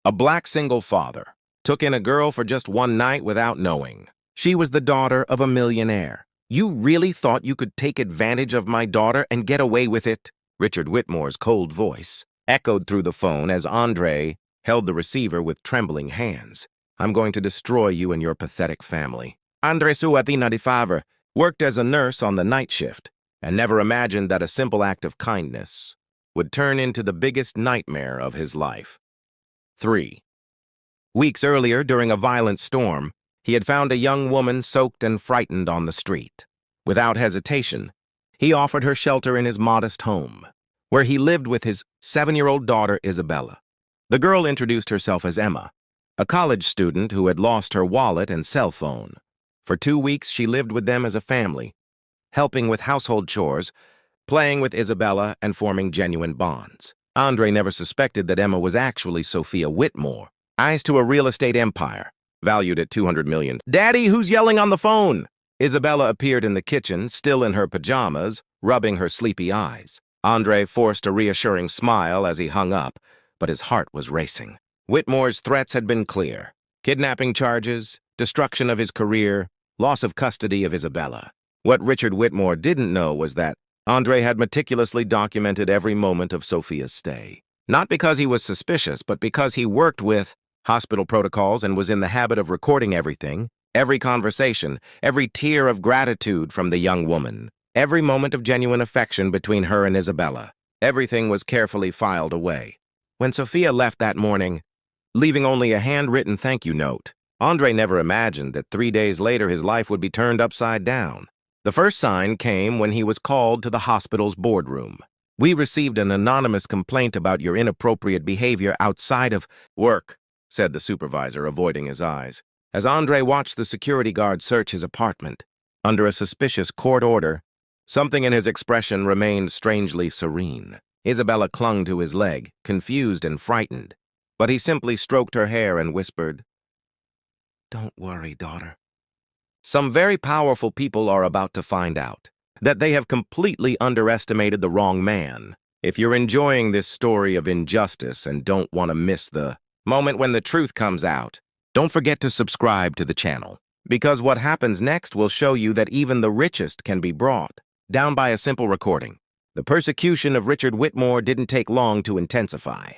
A black single father took in a girl for just one night without knowing. She was the daughter of a millionaire. You really thought you could take advantage of my daughter and get away with it? Richard Whitmore's cold voice echoed through the phone as Andre held the receiver with trembling hands. I'm going to destroy you and your pathetic family. Andre Suati 95 worked as a nurse on the night shift and never imagined that a simple act of kindness would turn into the biggest nightmare of his life. 3. Weeks earlier, during a violent storm, he had found a young woman soaked and frightened on the street. Without hesitation, he offered her shelter in his modest home, where he lived with his 7-year-old daughter, Isabella. The girl introduced herself as Emma, a college student who had lost her wallet and cell phone. For 2 weeks, she lived with them as a family, helping with household chores, playing with Isabella, and forming genuine bonds. Andre never suspected that Emma was actually Sophia Whitmore, eyes to a real estate empire, valued at $200 million. Daddy, who's yelling on the phone? Isabella appeared in the kitchen, still in her pajamas, rubbing her sleepy eyes. Andre forced a reassuring smile as he hung up, but his heart was racing. Whitmore's threats had been clear: kidnapping charges, destruction of his career, loss of custody of Isabella. What Richard Whitmore didn't know was that Andre had meticulously documented every moment of Sophia's stay. Not because he was suspicious, but because he worked with hospital protocols and was in the habit of recording everything, every conversation, every tear of gratitude from the young woman, every moment of genuine affection between her and Isabella. Everything was carefully filed away. When Sophia left that morning, leaving only a handwritten thank you note, Andre never imagined that 3 days later his life would be turned upside down. The first sign came when he was called to the hospital's boardroom. We received an anonymous complaint about your inappropriate behavior outside of work, said the supervisor, avoiding his eyes. As Andre watched the security guard search his apartment, under a suspicious court order, something in his expression remained strangely serene. Isabella clung to his leg, confused and frightened, but he simply stroked her hair and whispered, "Don't worry, daughter. Some very powerful people are about to find out that they have completely underestimated the wrong man. If you're enjoying this story of injustice and don't want to miss the moment when the truth comes out, don't forget to subscribe to the channel, because what happens next will show you that even the richest can be brought down by a simple recording. The persecution of Richard Whitmore didn't take long to intensify.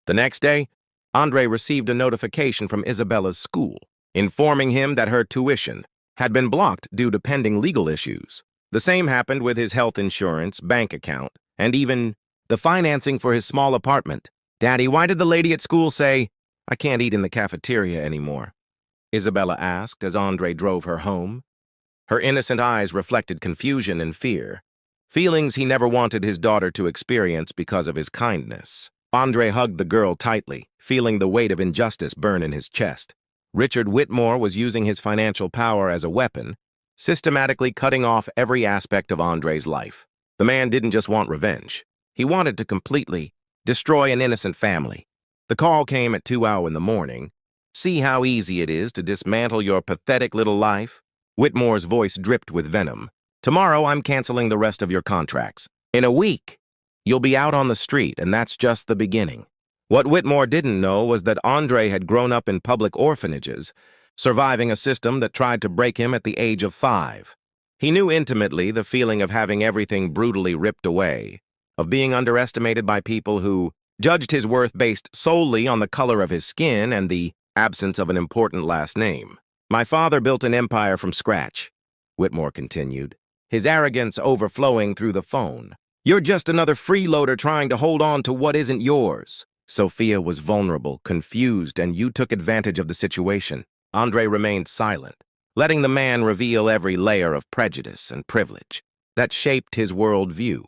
The next day, Andre received a notification from Isabella's school, informing him that her tuition had been blocked due to pending legal issues. The same happened with his health insurance, bank account, and even the financing for his small apartment. Daddy, why did the lady at school say, I can't eat in the cafeteria anymore? Isabella asked as Andre drove her home. Her innocent eyes reflected confusion and fear, feelings he never wanted his daughter to experience because of his kindness. Andre hugged the girl tightly, feeling the weight of injustice burn in his chest. Richard Whitmore was using his financial power as a weapon, systematically cutting off every aspect of Andre's life. The man didn't just want revenge. He wanted to completely destroy an innocent family. The call came at 2 in the morning. See how easy it is to dismantle your pathetic little life? Whitmore's voice dripped with venom. Tomorrow, I'm canceling the rest of your contracts. In a week, you'll be out on the street, and that's just the beginning. What Whitmore didn't know was that Andre had grown up in public orphanages, surviving a system that tried to break him at the age of 5. He knew intimately the feeling of having everything brutally ripped away, of being underestimated by people who judged his worth based solely on the color of his skin and the absence of an important last name. My father built an empire from scratch, Whitmore continued, his arrogance overflowing through the phone. You're just another freeloader trying to hold on to what isn't yours. Sophia was vulnerable, confused, and you took advantage of the situation. Andre remained silent, letting the man reveal every layer of prejudice and privilege that shaped his worldview.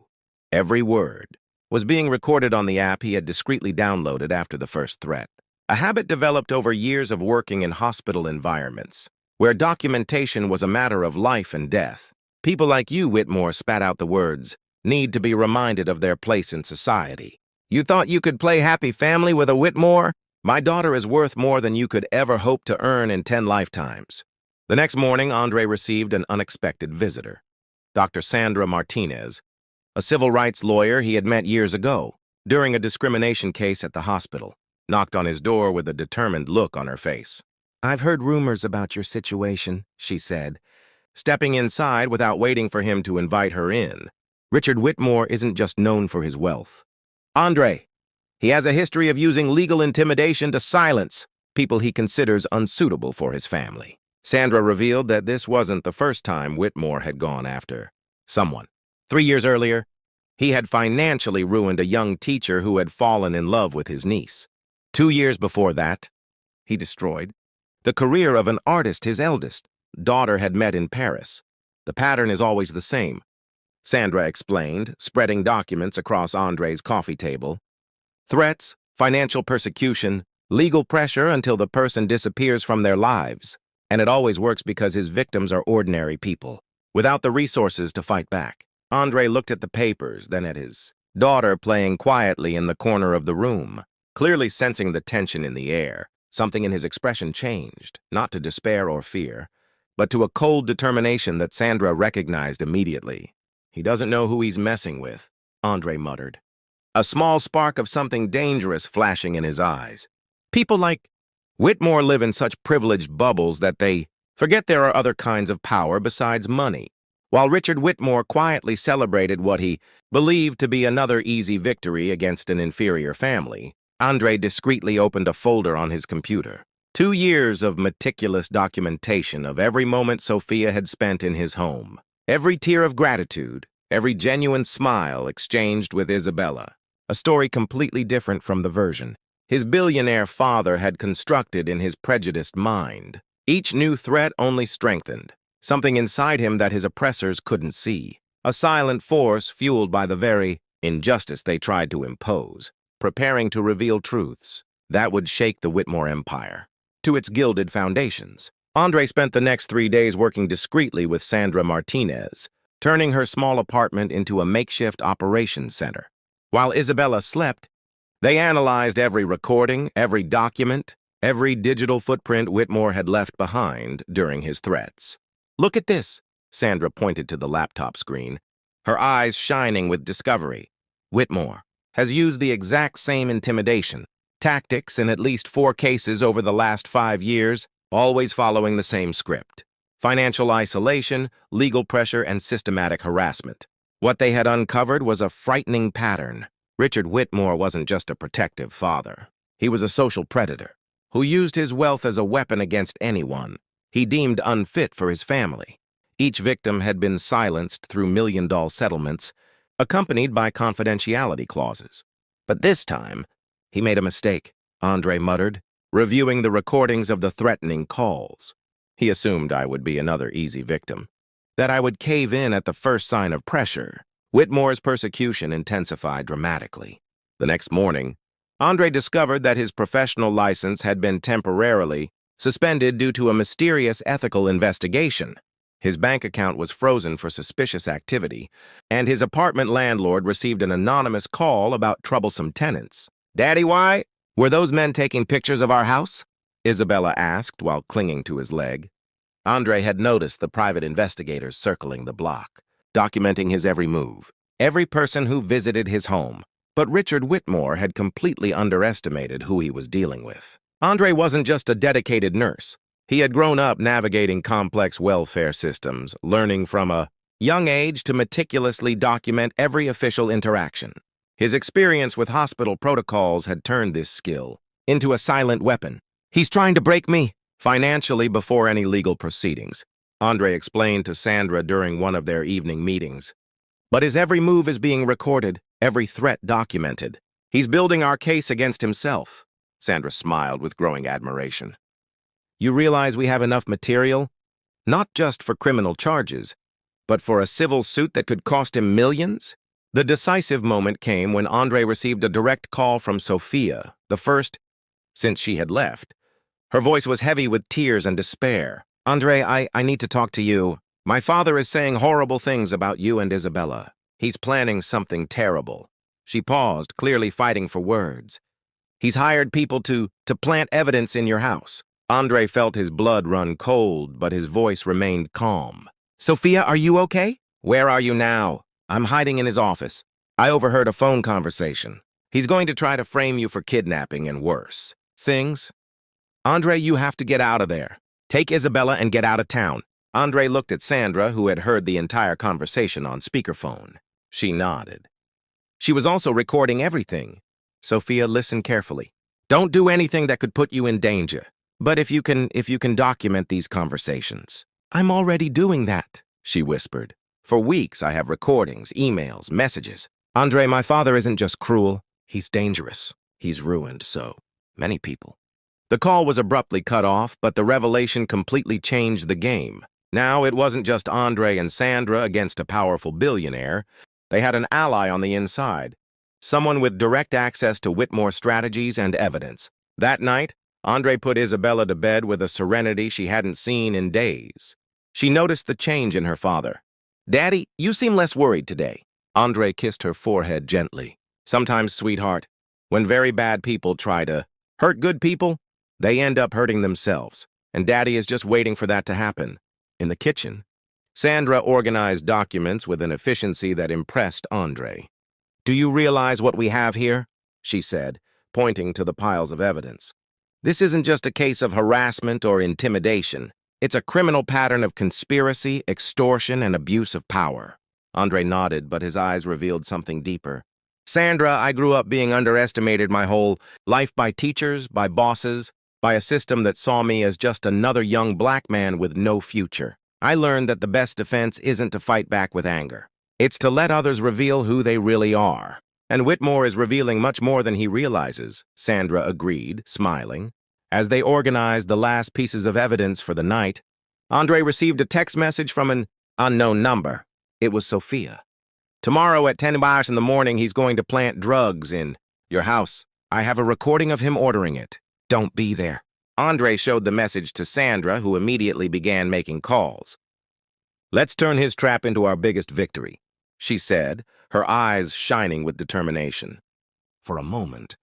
Every word was being recorded on the app he had discreetly downloaded after the first threat, a habit developed over years of working in hospital environments, where documentation was a matter of life and death. People like you, Whitmore, spat out the words, need to be reminded of their place in society. You thought you could play happy family with a Whitmore? My daughter is worth more than you could ever hope to earn in 10 lifetimes. The next morning, Andre received an unexpected visitor. Dr. Sandra Martinez, a civil rights lawyer he had met years ago, during a discrimination case at the hospital. knocked on his door with a determined look on her face. "I've heard rumors about your situation," she said, stepping inside without waiting for him to invite her in. Richard Whitmore isn't just known for his wealth. Andre, he has a history of using legal intimidation to silence people he considers unsuitable for his family. Sandra revealed that this wasn't the first time Whitmore had gone after someone. 3 years earlier, he had financially ruined a young teacher who had fallen in love with his niece. 2 years before that, he destroyed the career of an artist his eldest daughter had met in Paris. "The pattern is always the same," Sandra explained, spreading documents across Andre's coffee table. "Threats, financial persecution, legal pressure until the person disappears from their lives. And it always works because his victims are ordinary people, without the resources to fight back." Andre looked at the papers, then at his daughter playing quietly in the corner of the room. Clearly sensing the tension in the air, something in his expression changed, not to despair or fear, but to a cold determination that Sandra recognized immediately. "He doesn't know who he's messing with," Andre muttered, a small spark of something dangerous flashing in his eyes. "People like Whitmore live in such privileged bubbles that they forget there are other kinds of power besides money." While Richard Whitmore quietly celebrated what he believed to be another easy victory against an inferior family, Andre discreetly opened a folder on his computer. 2 years of meticulous documentation of every moment Sophia had spent in his home. Every tear of gratitude, every genuine smile exchanged with Isabella. A story completely different from the version his billionaire father had constructed in his prejudiced mind. Each new threat only strengthened something inside him that his oppressors couldn't see. A silent force fueled by the very injustice they tried to impose, preparing to reveal truths that would shake the Whitmore empire to its gilded foundations. Andre spent the next 3 days working discreetly with Sandra Martinez, turning her small apartment into a makeshift operations center. While Isabella slept, they analyzed every recording, every document, every digital footprint Whitmore had left behind during his threats. "Look at this," Sandra pointed to the laptop screen, her eyes shining with discovery. "Whitmore has used the exact same intimidation tactics in at least 4 cases over the last 5 years, always following the same script: financial isolation, legal pressure, and systematic harassment." What they had uncovered was a frightening pattern. Richard Whitmore wasn't just a protective father. He was a social predator who used his wealth as a weapon against anyone he deemed unfit for his family. Each victim had been silenced through million-dollar settlements, accompanied by confidentiality clauses. But this time, he made a mistake, Andre muttered, reviewing the recordings of the threatening calls. He assumed I would be another easy victim, that I would cave in at the first sign of pressure. Whitmore's persecution intensified dramatically. The next morning, Andre discovered that his professional license had been temporarily suspended due to a mysterious ethical investigation. His bank account was frozen for suspicious activity, and his apartment landlord received an anonymous call about troublesome tenants. "Daddy, why? Were those men taking pictures of our house?" Isabella asked while clinging to his leg. Andre had noticed the private investigators circling the block, documenting his every move, every person who visited his home. But Richard Whitmore had completely underestimated who he was dealing with. Andre wasn't just a dedicated nurse. He had grown up navigating complex welfare systems, learning from a young age to meticulously document every official interaction. His experience with hospital protocols had turned this skill into a silent weapon. "He's trying to break me financially before any legal proceedings," Andre explained to Sandra during one of their evening meetings. "But his every move is being recorded, every threat documented. He's building our case against himself." Sandra smiled with growing admiration. "You realize we have enough material, not just for criminal charges, but for a civil suit that could cost him millions?" The decisive moment came when Andre received a direct call from Sophia, the first since she had left. Her voice was heavy with tears and despair. "Andre, I need to talk to you. My father is saying horrible things about you and Isabella. He's planning something terrible." She paused, clearly fighting for words. "He's hired people to plant evidence in your house." Andre felt his blood run cold, but his voice remained calm. "Sophia, are you okay?" "Where are you now?" "I'm hiding in his office. I overheard a phone conversation. He's going to try to frame you for kidnapping and worse things. Andre, you have to get out of there. Take Isabella and get out of town. Andre looked at Sandra, who had heard the entire conversation on speakerphone. She nodded. She was also recording everything. Sophia, listen carefully. Don't do anything that could put you in danger. But if you can document these conversations. I'm already doing that, she whispered. For weeks, I have recordings, emails, messages. Andre, my father isn't just cruel. He's dangerous. He's ruined so many people. The call was abruptly cut off, but the revelation completely changed the game. Now it wasn't just Andre and Sandra against a powerful billionaire. They had an ally on the inside, someone with direct access to Whitmore's strategies and evidence. That night, Andre put Isabella to bed with a serenity she hadn't seen in days. She noticed the change in her father. Daddy, you seem less worried today. Andre kissed her forehead gently. Sometimes, sweetheart, when very bad people try to hurt good people, they end up hurting themselves, and Daddy is just waiting for that to happen. In the kitchen, Sandra organized documents with an efficiency that impressed Andre. Do you realize what we have here? She said, pointing to the piles of evidence. This isn't just a case of harassment or intimidation. It's a criminal pattern of conspiracy, extortion, and abuse of power. Andre nodded, but his eyes revealed something deeper. Sandra, I grew up being underestimated my whole life by teachers, by bosses, by a system that saw me as just another young black man with no future. I learned that the best defense isn't to fight back with anger. It's to let others reveal who they really are. And Whitmore is revealing much more than he realizes, Sandra agreed, smiling. As they organized the last pieces of evidence for the night, Andre received a text message from an unknown number. It was Sophia. Tomorrow at 10 hours in the morning, he's going to plant drugs in your house. I have a recording of him ordering it. Don't be there. Andre showed the message to Sandra, who immediately began making calls. Let's turn his trap into our biggest victory, she said, her eyes shining with determination. For a moment,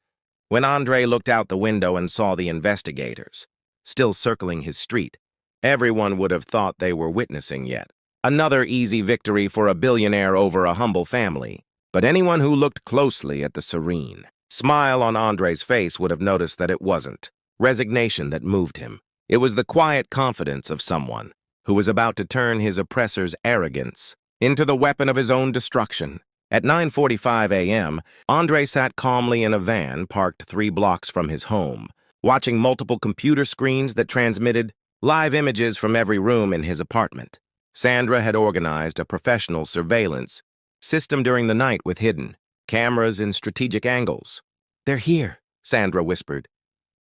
when Andre looked out the window and saw the investigators, still circling his street, everyone would have thought they were witnessing yet another easy victory for a billionaire over a humble family. But anyone who looked closely at the serene smile on Andre's face would have noticed that it wasn't resignation that moved him. It was the quiet confidence of someone who was about to turn his oppressor's arrogance into the weapon of his own destruction. At 9:45 a.m., Andre sat calmly in a van parked 3 blocks from his home, watching multiple computer screens that transmitted live images from every room in his apartment. Sandra had organized a professional surveillance system during the night with hidden cameras in strategic angles. They're here, Sandra whispered,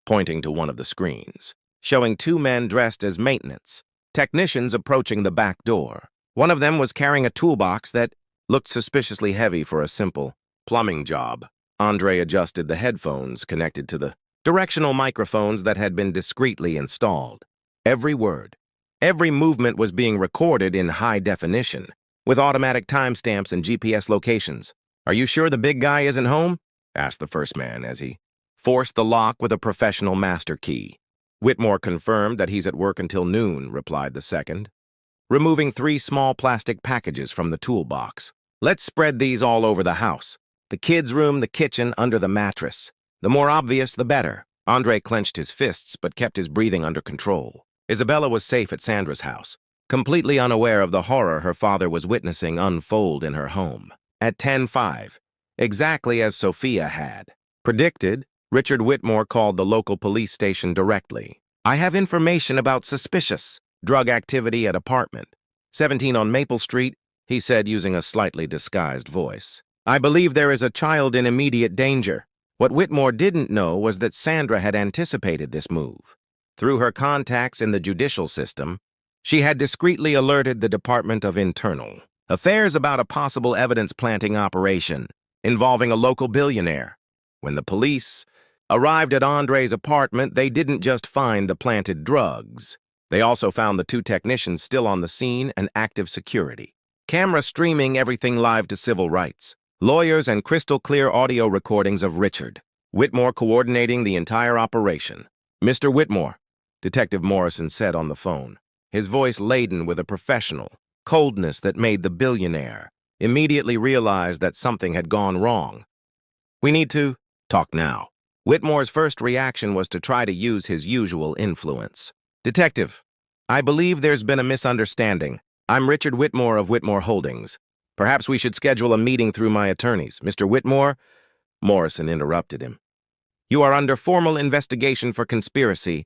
pointing to one of the screens, showing 2 men dressed as maintenance technicians approaching the back door. One of them was carrying a toolbox that looked suspiciously heavy for a simple plumbing job. Andre adjusted the headphones connected to the directional microphones that had been discreetly installed. Every word, every movement was being recorded in high definition, with automatic timestamps and GPS locations. Are you sure the big guy isn't home? Asked the first man as he forced the lock with a professional master key. Whitmore confirmed that he's at work until noon, replied the second, removing 3 small plastic packages from the toolbox. Let's spread these all over the house. The kids' room, the kitchen, under the mattress. The more obvious, the better. Andre clenched his fists but kept his breathing under control. Isabella was safe at Sandra's house, completely unaware of the horror her father was witnessing unfold in her home. At 10:05, exactly as Sophia had predicted, Richard Whitmore called the local police station directly. I have information about suspicious drug activity at apartment 17 on Maple Street, he said using a slightly disguised voice. I believe there is a child in immediate danger. What Whitmore didn't know was that Sandra had anticipated this move. Through her contacts in the judicial system, she had discreetly alerted the Department of Internal Affairs about a possible evidence-planting operation involving a local billionaire. When the police arrived at Andre's apartment, they didn't just find the planted drugs. They also found the 2 technicians still on the scene and active security. Camera streaming everything live to civil rights. Lawyers and crystal-clear audio recordings of Richard Whitmore coordinating the entire operation. Mr. Whitmore, Detective Morrison said on the phone, his voice laden with a professional coldness that made the billionaire immediately realize that something had gone wrong. We need to talk now. Whitmore's first reaction was to try to use his usual influence. Detective, I believe there's been a misunderstanding. I'm Richard Whitmore of Whitmore Holdings. Perhaps we should schedule a meeting through my attorneys. Mr. Whitmore? Morrison interrupted him. You are under formal investigation for conspiracy,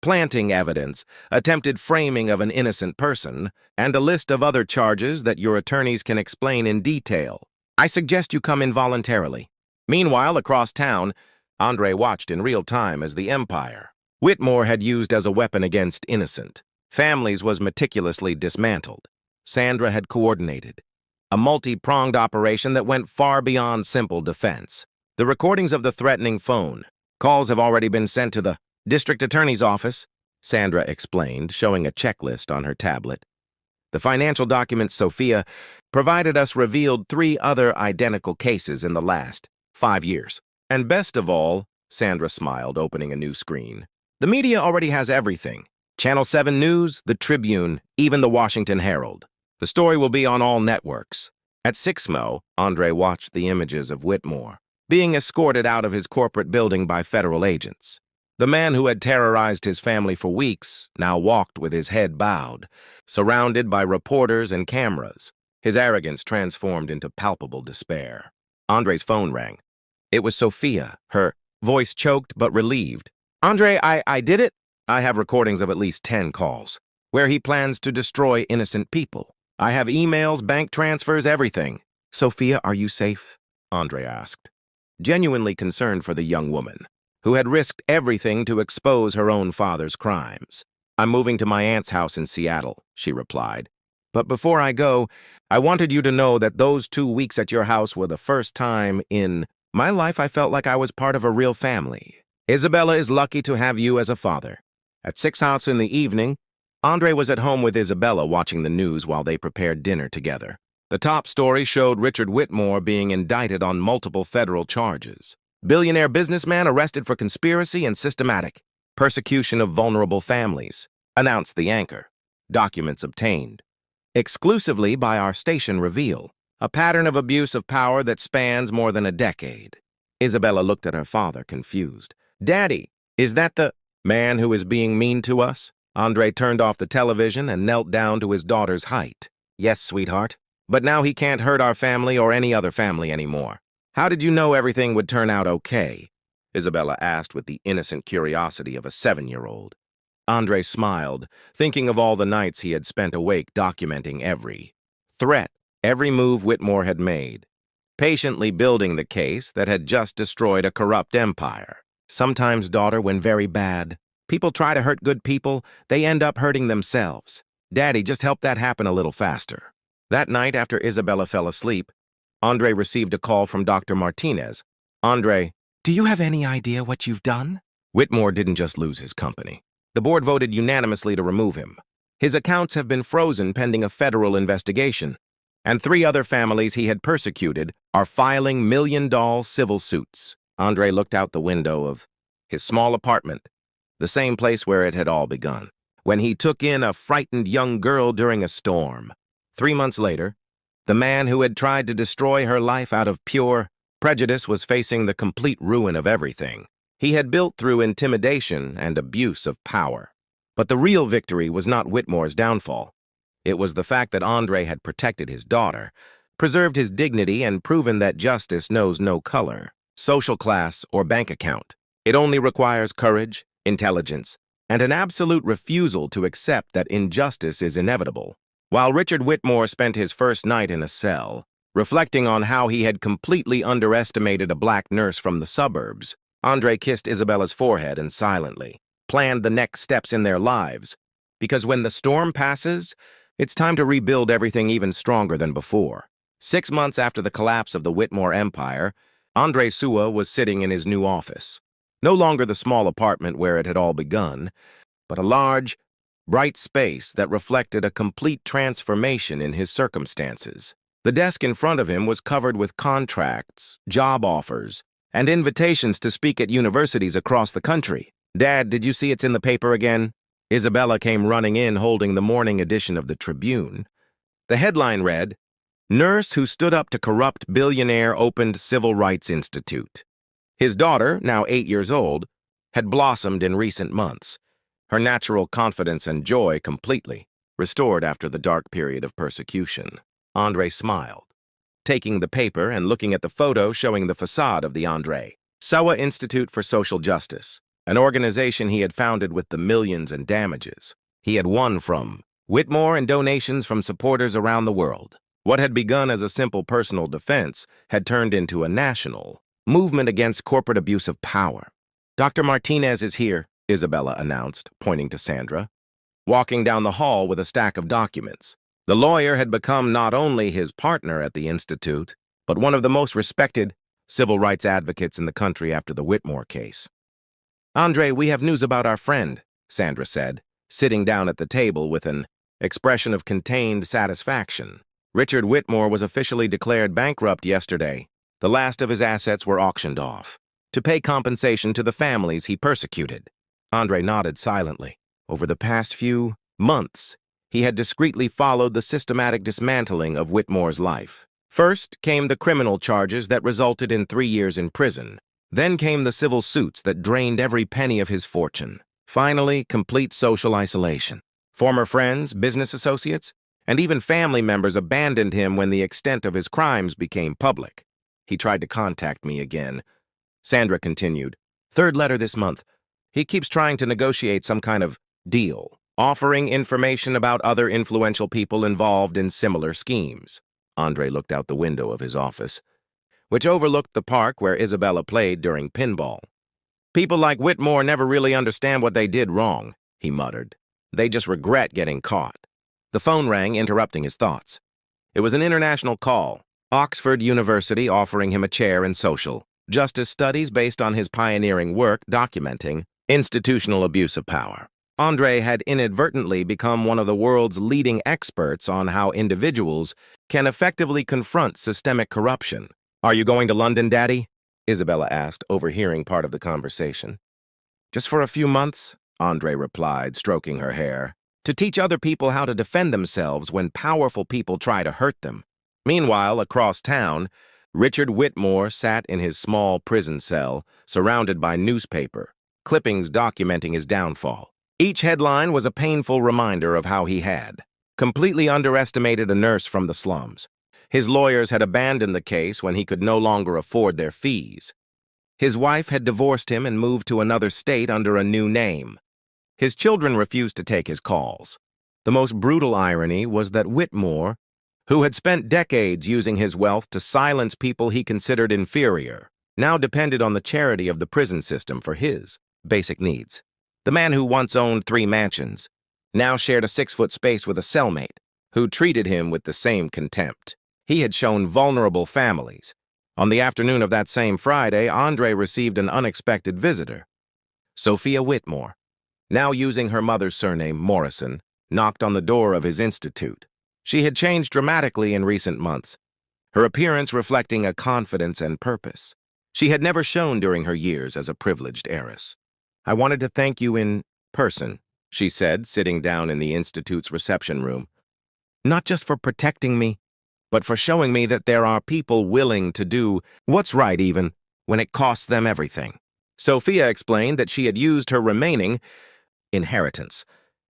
planting evidence, attempted framing of an innocent person, and a list of other charges that your attorneys can explain in detail. I suggest you come in voluntarily. Meanwhile, across town, Andre watched in real time as the empire Whitmore had used as a weapon against innocent families was meticulously dismantled. Sandra had coordinated a multi-pronged operation that went far beyond simple defense. The recordings of the threatening phone calls have already been sent to the district attorney's office, Sandra explained, showing a checklist on her tablet. The financial documents Sophia provided us revealed 3 other identical cases in the last 5 years. And best of all, Sandra smiled, opening a new screen. The media already has everything. Channel 7 News, the Tribune, even the Washington Herald. The story will be on all networks. At 6mo, Andre watched the images of Whitmore being escorted out of his corporate building by federal agents. The man who had terrorized his family for weeks now walked with his head bowed, surrounded by reporters and cameras, his arrogance transformed into palpable despair. Andre's phone rang. It was Sophia, her voice choked but relieved. Andre, I did it. I have recordings of at least 10 calls, where he plans to destroy innocent people. I have emails, bank transfers, everything. Sophia, are you safe? Andre asked, genuinely concerned for the young woman, who had risked everything to expose her own father's crimes. I'm moving to my aunt's house in Seattle, she replied. But before I go, I wanted you to know that those 2 weeks at your house were the first time in my life I felt like I was part of a real family. Isabella is lucky to have you as a father. At 6 in the evening, Andre was at home with Isabella watching the news while they prepared dinner together. The top story showed Richard Whitmore being indicted on multiple federal charges. Billionaire businessman arrested for conspiracy and systematic persecution of vulnerable families, announced the anchor. Documents obtained exclusively by our station reveal a pattern of abuse of power that spans more than a decade. Isabella looked at her father, confused. Daddy, is that the man who is being mean to us? Andre turned off the television and knelt down to his daughter's height. Yes, sweetheart. But now he can't hurt our family or any other family anymore. How did you know everything would turn out okay? Isabella asked with the innocent curiosity of a 7-year-old. Andre smiled, thinking of all the nights he had spent awake documenting every threat, every move Whitmore had made, patiently building the case that had just destroyed a corrupt empire. Sometimes, daughter, when very bad, people try to hurt good people, they end up hurting themselves. Daddy, just help that happen a little faster. That night, after Isabella fell asleep, Andre received a call from Dr. Martinez. Andre, do you have any idea what you've done? Whitmore didn't just lose his company. The board voted unanimously to remove him. His accounts have been frozen pending a federal investigation, and 3 other families he had persecuted are filing million-dollar civil suits. Andre looked out the window of his small apartment, the same place where it had all begun, when he took in a frightened young girl during a storm. 3 months later, the man who had tried to destroy her life out of pure prejudice was facing the complete ruin of everything he had built through intimidation and abuse of power. But the real victory was not Whitmore's downfall. It was the fact that Andre had protected his daughter, preserved his dignity, and proven that justice knows no color, social class, or bank account. It only requires courage, intelligence, and an absolute refusal to accept that injustice is inevitable. While Richard Whitmore spent his first night in a cell, reflecting on how he had completely underestimated a black nurse from the suburbs, Andre kissed Isabella's forehead and silently planned the next steps in their lives, because when the storm passes, it's time to rebuild everything even stronger than before. 6 months after the collapse of the Whitmore empire, Andre Sua was sitting in his new office. No longer the small apartment where it had all begun, but a large, bright space that reflected a complete transformation in his circumstances. The desk in front of him was covered with contracts, job offers, and invitations to speak at universities across the country. Dad, did you see it's in the paper again? Isabella came running in holding the morning edition of the Tribune. The headline read, nurse who stood up to corrupt billionaire-opened Civil Rights Institute. His daughter, now 8 years old, had blossomed in recent months, her natural confidence and joy completely restored after the dark period of persecution. Andre smiled, taking the paper and looking at the photo showing the facade of the Sawa Institute for Social Justice, an organization he had founded with the millions and damages he had won from Whitmore and donations from supporters around the world. What had begun as a simple personal defense had turned into a national movement against corporate abuse of power. "Dr. Martinez is here," Isabella announced, pointing to Sandra, walking down the hall with a stack of documents. The lawyer had become not only his partner at the Institute, but one of the most respected civil rights advocates in the country after the Whitmore case. "Andre, we have news about our friend," Sandra said, sitting down at the table with an expression of contained satisfaction. "Richard Whitmore was officially declared bankrupt yesterday. The last of his assets were auctioned off to pay compensation to the families he persecuted." Andre nodded silently. Over the past few months, he had discreetly followed the systematic dismantling of Whitmore's life. First came the criminal charges that resulted in 3 years in prison. Then came the civil suits that drained every penny of his fortune. Finally, complete social isolation. Former friends, business associates, and even family members abandoned him when the extent of his crimes became public. "He tried to contact me again," Sandra continued. "Third letter this month. He keeps trying to negotiate some kind of deal, offering information about other influential people involved in similar schemes." Andre looked out the window of his office, which overlooked the park where Isabella played during pinball. "People like Whitmore never really understand what they did wrong," he muttered. "They just regret getting caught." The phone rang, interrupting his thoughts. It was an international call, Oxford University offering him a chair in social justice studies based on his pioneering work documenting institutional abuse of power. Andre had inadvertently become one of the world's leading experts on how individuals can effectively confront systemic corruption. "Are you going to London, Daddy?" Isabella asked, overhearing part of the conversation. "Just for a few months," Andre replied, stroking her hair, "to teach other people how to defend themselves when powerful people try to hurt them." Meanwhile, across town, Richard Whitmore sat in his small prison cell, surrounded by newspaper clippings documenting his downfall. Each headline was a painful reminder of how he had completely underestimated a nurse from the slums. His lawyers had abandoned the case when he could no longer afford their fees. His wife had divorced him and moved to another state under a new name. His children refused to take his calls. The most brutal irony was that Whitmore, who had spent decades using his wealth to silence people he considered inferior, now depended on the charity of the prison system for his basic needs. The man who once owned 3 mansions now shared a 6-foot space with a cellmate who treated him with the same contempt. He had shown vulnerable families. On the afternoon of that same Friday, Andre received an unexpected visitor. Sophia Whitmore, now using her mother's surname, Morrison, knocked on the door of his institute. She had changed dramatically in recent months, her appearance reflecting a confidence and purpose she had never shown during her years as a privileged heiress. "I wanted to thank you in person," she said, sitting down in the institute's reception room. "Not just for protecting me, but for showing me that there are people willing to do what's right even when it costs them everything." Sophia explained that she had used her remaining inheritance,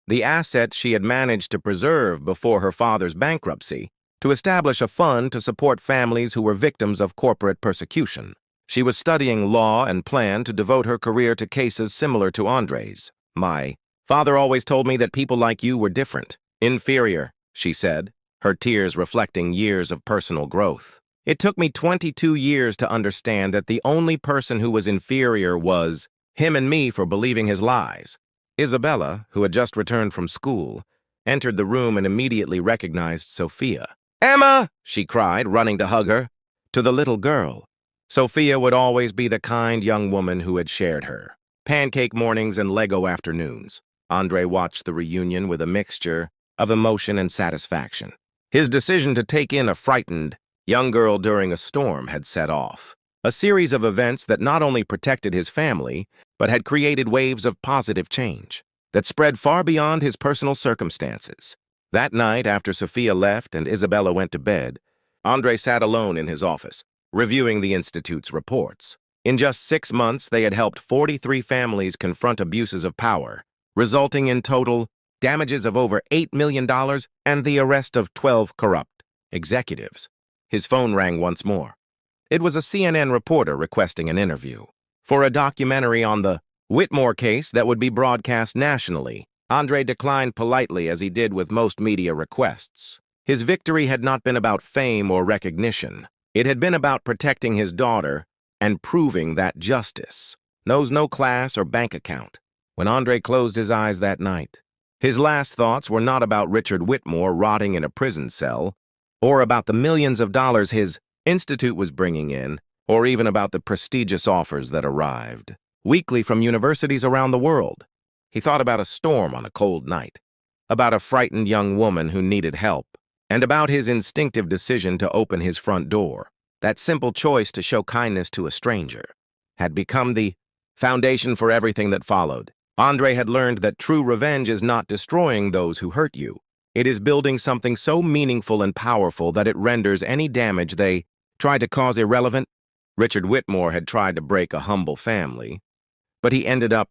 the asset she had managed to preserve before her father's bankruptcy, to establish a fund to support families who were victims of corporate persecution. She was studying law and planned to devote her career to cases similar to Andre's. "My father always told me that people like you were different, inferior," she said, her tears reflecting years of personal growth. "It took me 22 years to understand that the only person who was inferior was him and me for believing his lies." Isabella, who had just returned from school, entered the room and immediately recognized Sophia. "Emma!" she cried, running to hug her. To the little girl, Sophia would always be the kind young woman who had shared her pancake mornings and Lego afternoons. Andre watched the reunion with a mixture of emotion and satisfaction. His decision to take in a frightened young girl during a storm had set off a series of events that not only protected his family, but had created waves of positive change that spread far beyond his personal circumstances. That night, after Sophia left and Isabella went to bed, Andre sat alone in his office, reviewing the Institute's reports. In just 6 months, they had helped 43 families confront abuses of power, resulting in total damages of over $8 million and the arrest of 12 corrupt executives. His phone rang once more. It was a CNN reporter requesting an interview for a documentary on the Whitmore case that would be broadcast nationally. Andre declined politely, as he did with most media requests. His victory had not been about fame or recognition. It had been about protecting his daughter and proving that justice knows no class or bank account. When Andre closed his eyes that night, his last thoughts were not about Richard Whitmore rotting in a prison cell, or about the millions of dollars his institute was bringing in, or even about the prestigious offers that arrived weekly from universities around the world. He thought about a storm on a cold night, about a frightened young woman who needed help, and about his instinctive decision to open his front door. That simple choice to show kindness to a stranger had become the foundation for everything that followed. Andre had learned that true revenge is not destroying those who hurt you. It is building something so meaningful and powerful that it renders any damage they try to cause irrelevant. Richard Whitmore had tried to break a humble family, but he ended up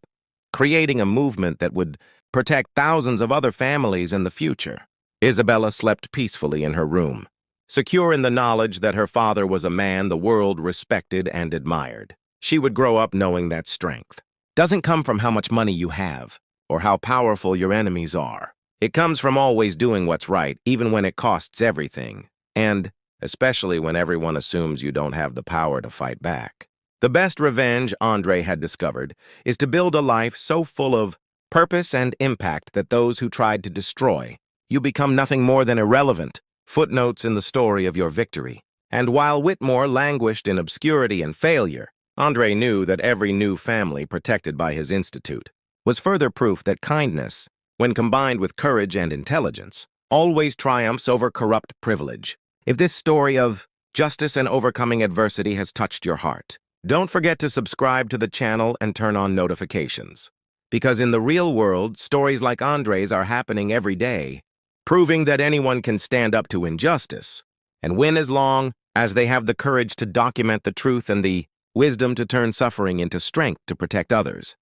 creating a movement that would protect thousands of other families in the future. Isabella slept peacefully in her room, secure in the knowledge that her father was a man the world respected and admired. She would grow up knowing that strength doesn't come from how much money you have or how powerful your enemies are. It comes from always doing what's right, even when it costs everything, and especially when everyone assumes you don't have the power to fight back. The best revenge, Andre had discovered, is to build a life so full of purpose and impact that those who tried to destroy you become nothing more than irrelevant footnotes in the story of your victory. And while Whitmore languished in obscurity and failure, Andre knew that every new family protected by his institute was further proof that kindness, when combined with courage and intelligence, always triumphs over corrupt privilege. If this story of justice and overcoming adversity has touched your heart, don't forget to subscribe to the channel and turn on notifications. Because in the real world, stories like Andre's are happening every day, proving that anyone can stand up to injustice and win as long as they have the courage to document the truth and the wisdom to turn suffering into strength to protect others.